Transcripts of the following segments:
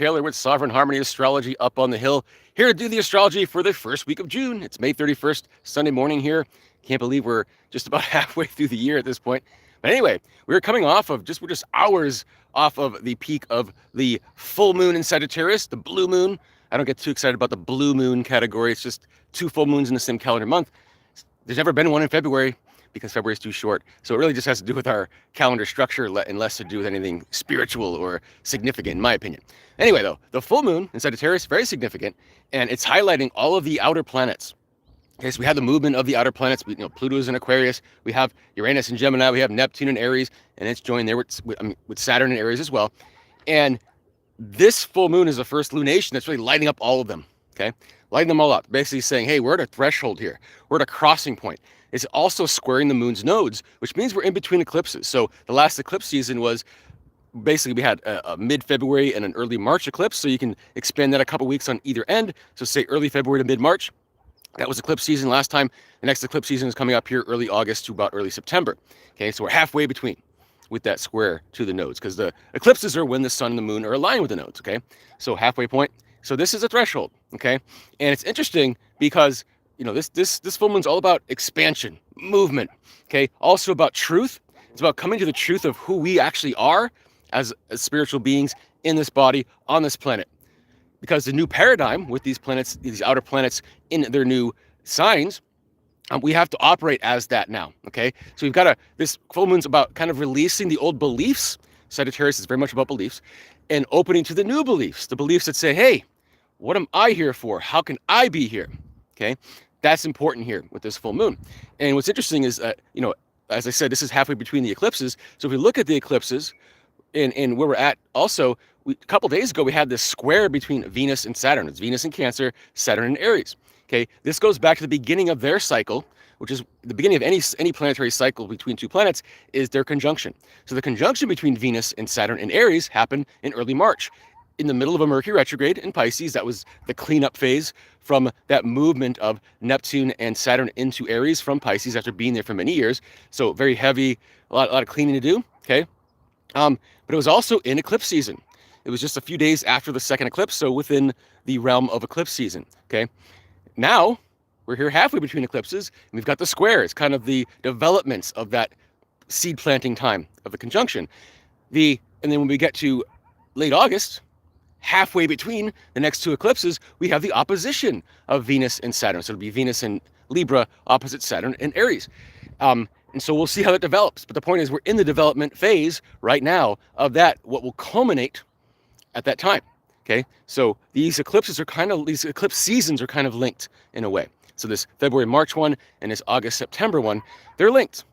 Taylor with Sovereign Harmony Astrology up on the hill, here to do the astrology for the first week of June. It's May 31st, Sunday morning here. Can't believe we're just about halfway through the year at this point. But anyway, we're coming off of we're just hours off of the peak of the full moon in Sagittarius, the blue moon. I don't get too excited about the blue moon category. It's just 2 full moons in the same calendar month. There's never been one in February, because February is too short. So it really just has to do with our calendar structure and less to do with anything spiritual or significant, in my opinion. Anyway, though, the full moon in Sagittarius, very significant, and it's highlighting all of the outer planets. Okay, so we have the movement of the outer planets. Pluto is in Aquarius. We have Uranus in Gemini. We have Neptune in Aries, and it's joined there with Saturn in Aries as well. And this full moon is the first lunation that's really lighting up all of them, okay? Lighting them all up, basically saying, hey, we're at a threshold here. We're at a crossing point. It's also squaring the moon's nodes, which means we're in between eclipses. So the last eclipse season was basically we had a mid-February and an early March eclipse. So you can expand that a couple weeks on either end. So say early February to mid-March. That was eclipse season last time. The next eclipse season is coming up here early August to about early September. Okay, so we're halfway between with that square to the nodes, because the eclipses are when the sun and the moon are aligned with the nodes. Okay, so halfway point. So this is a threshold. Okay, and it's interesting because this full moon's all about expansion, movement, okay? Also about truth. It's about coming to the truth of who we actually are as spiritual beings in this body, on this planet. Because the new paradigm with these planets, these outer planets in their new signs, we have to operate as that now, okay? So we've got this full moon's about kind of releasing the old beliefs. Sagittarius is very much about beliefs, and opening to the new beliefs, the beliefs that say, hey, what am I here for? How can I be here? Okay? That's important here with this full moon. And what's interesting is, as I said, this is halfway between the eclipses. So if we look at the eclipses and where we're at, also, a couple days ago, we had this square between Venus and Saturn. It's Venus in Cancer, Saturn in Aries. Okay, this goes back to the beginning of their cycle, which is the beginning of any planetary cycle between two planets, is their conjunction. So the conjunction between Venus and Saturn in Aries happened in early March. In the middle of a Mercury retrograde in Pisces. That was the cleanup phase from that movement of Neptune and Saturn into Aries from Pisces after being there for many years. So very heavy, a lot of cleaning to do, okay? But it was also in eclipse season. It was just a few days after the second eclipse, so within the realm of eclipse season, okay? Now, we're here halfway between eclipses, and we've got the square. It's kind of the developments of that seed planting time of the conjunction. And then when we get to late August, halfway between the next two eclipses, we have the opposition of Venus and Saturn. So it'll be Venus in Libra opposite Saturn in Aries. And so we'll see how that develops. But the point is, we're in the development phase right now of that, what will culminate at that time. Okay, so these eclipse seasons are kind of linked in a way. So this February-March one and this August-September one, they're linked.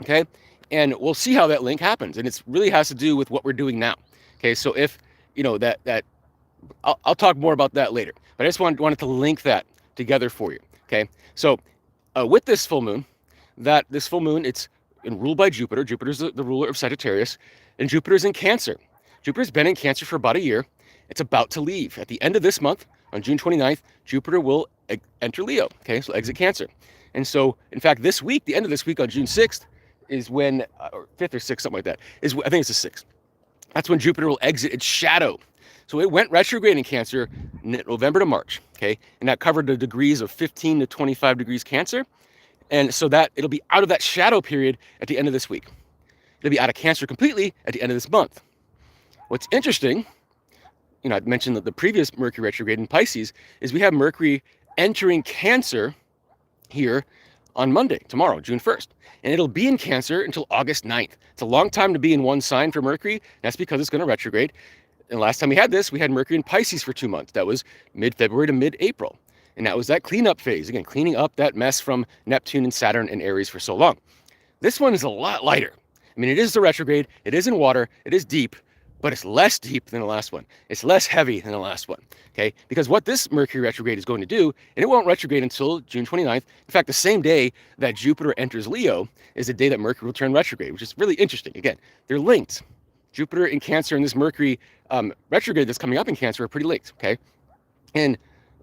Okay, and we'll see how that link happens. And it really has to do with what we're doing now. Okay, so if I'll talk more about that later, but I just wanted to link that together for you. Okay, so with this full moon, it's ruled by Jupiter. Jupiter's the ruler of Sagittarius, and Jupiter's in Cancer. Jupiter's been in Cancer for about a year. It's about to leave at the end of this month on June 29th. Jupiter will enter Leo. Okay, so exit Cancer, and so in fact this week, the end of this week on June 6th is when, or 5th or 6th, something like that. I think it's the 6th. That's when Jupiter will exit its shadow. So it went retrograde in Cancer November to March, okay? And that covered the degrees of 15 to 25 degrees Cancer. And so that it'll be out of that shadow period at the end of this week. It'll be out of Cancer completely at the end of this month. What's interesting, I mentioned that the previous Mercury retrograde in Pisces is we have Mercury entering Cancer here on Monday, tomorrow, June 1st. And it'll be in Cancer until August 9th. It's a long time to be in one sign for Mercury. That's because it's going to retrograde. And last time we had this, we had Mercury in Pisces for 2 months. That was mid-February to mid-April. And that was that cleanup phase. Again, cleaning up that mess from Neptune and Saturn and Aries for so long. This one is a lot lighter. I mean, it is the retrograde. It is in water. It is deep. But it's less deep than the last one. It's less heavy than the last one, okay? Because what this Mercury retrograde is going to do, and it won't retrograde until June 29th. In fact, the same day that Jupiter enters Leo is the day that Mercury will turn retrograde, which is really interesting. Again, they're linked. Jupiter in Cancer and this Mercury retrograde that's coming up in Cancer are pretty linked, okay? And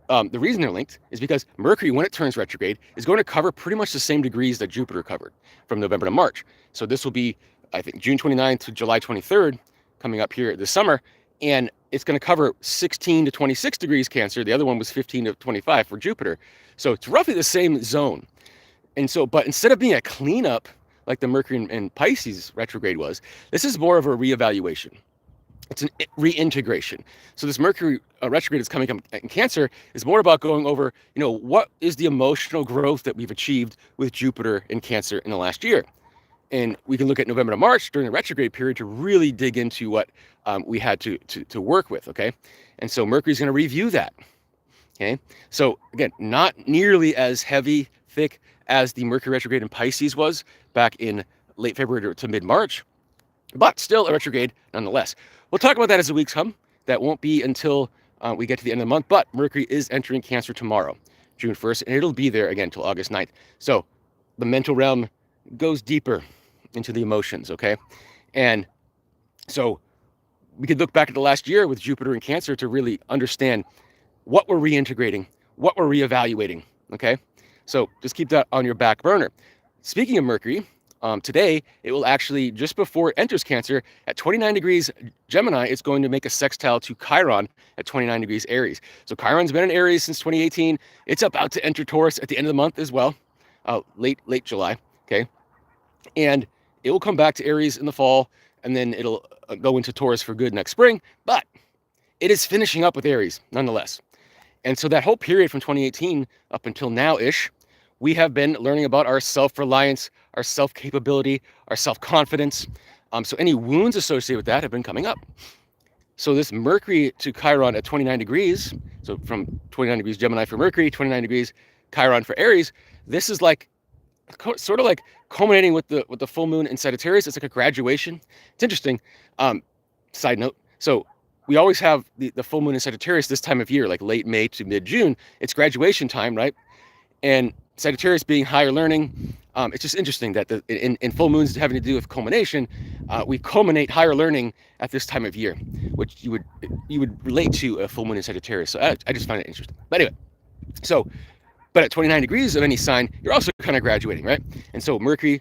the reason they're linked is because Mercury, when it turns retrograde, is going to cover pretty much the same degrees that Jupiter covered from November to March. So this will be, I think, June 29th to July 23rd, coming up here this summer, and it's going to cover 16 to 26 degrees Cancer. The other one was 15 to 25 for Jupiter. So it's roughly the same zone. And so, but instead of being a cleanup like the Mercury and Pisces retrograde was, this is more of a reevaluation. It's an reintegration. So this Mercury retrograde that's coming up in Cancer is more about going over, what is the emotional growth that we've achieved with Jupiter in Cancer in the last year. And we can look at November to March during the retrograde period to really dig into what we had to work with, okay? And so Mercury's going to review that, okay? So again, not nearly as heavy, thick as the Mercury retrograde in Pisces was back in late February to mid-March, but still a retrograde nonetheless. We'll talk about that as the weeks come. That won't be until we get to the end of the month, but Mercury is entering Cancer tomorrow, June 1st, and it'll be there again until August 9th. So the mental realm goes deeper into the emotions, okay? And so we could look back at the last year with Jupiter in Cancer to really understand what we're reintegrating, what we're reevaluating, okay? So just keep that on your back burner. Speaking of Mercury, today it will actually, just before it enters Cancer, at 29 degrees Gemini, it's going to make a sextile to Chiron at 29 degrees Aries. So Chiron's been in Aries since 2018. It's about to enter Taurus at the end of the month as well, late July, okay? And it will come back to Aries in the fall, and then it'll go into Taurus for good next spring, but it is finishing up with Aries nonetheless. And so that whole period from 2018 up until now-ish, we have been learning about our self-reliance, our self-capability, our self-confidence. So any wounds associated with that have been coming up. So this Mercury to Chiron at 29 degrees, so from 29 degrees Gemini for Mercury, 29 degrees Chiron for Aries, this is like sort of like culminating with the full moon in Sagittarius. It's like a graduation. It's interesting. Side note. So we always have the full moon in Sagittarius this time of year, like late May to mid-June. It's graduation time, right? And Sagittarius being higher learning, it's just interesting that in full moons having to do with culmination, we culminate higher learning at this time of year, which you would relate to a full moon in Sagittarius. So I just find it interesting. But anyway, so but at 29 degrees of any sign, you're also kind of graduating, right? And so Mercury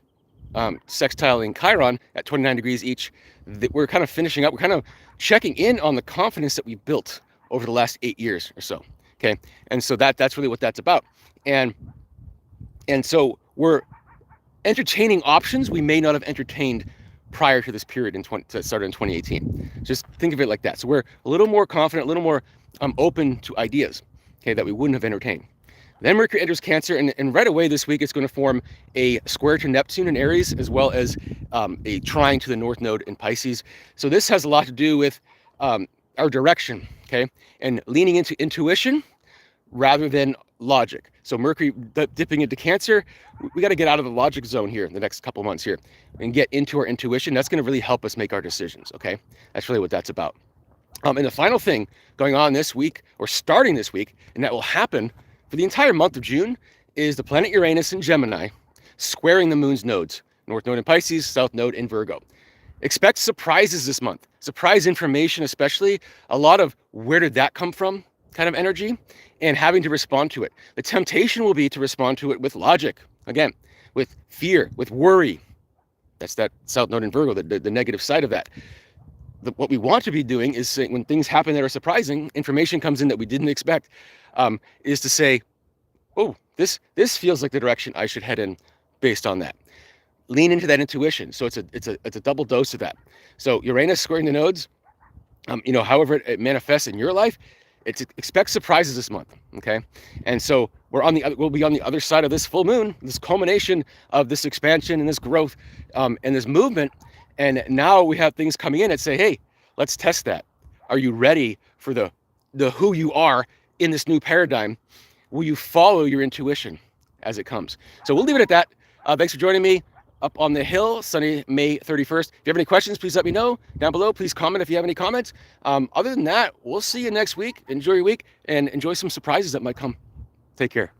sextiling Chiron at 29 degrees each, we're kind of finishing up. We're kind of checking in on the confidence that we built over the last 8 years or so, okay? And so that's really what that's about. And so we're entertaining options we may not have entertained prior to this period that started in 2018. Just think of it like that. So we're a little more confident, a little more open to ideas, okay, that we wouldn't have entertained. Then Mercury enters Cancer, and right away this week it's going to form a square to Neptune in Aries, as well as a trine to the North Node in Pisces. So this has a lot to do with our direction, okay, and leaning into intuition rather than logic. So Mercury dipping into Cancer, we got to get out of the logic zone here in the next couple months here and get into our intuition. That's going to really help us make our decisions, okay? That's really what that's about. And the final thing going on this week, or starting this week, and that will happen for the entire month of June, is the planet Uranus in Gemini squaring the moon's nodes, North Node in Pisces, South Node in Virgo. Expect surprises this month, surprise information especially, a lot of where did that come from kind of energy, and having to respond to it. The temptation will be to respond to it with logic, again, with fear, with worry. That's that South Node in Virgo, the negative side of that. What we want to be doing is saying, when things happen that are surprising, information comes in that we didn't expect, is to say, oh, this feels like the direction I should head in based on that. Lean into that intuition. So it's a double dose of that. So Uranus squaring the nodes, however it manifests in your life, expect surprises this month, okay? And so we'll be on the other side of this full moon, this culmination of this expansion and this growth and this movement. And now we have things coming in that say, hey, let's test that. Are you ready for the who you are in this new paradigm? Will you follow your intuition as it comes? So we'll leave it at that. Thanks for joining me up on the hill, sunny May 31st. If you have any questions, please let me know down below. Please comment if you have any comments. Other than that, we'll see you next week. Enjoy your week and enjoy some surprises that might come. Take care.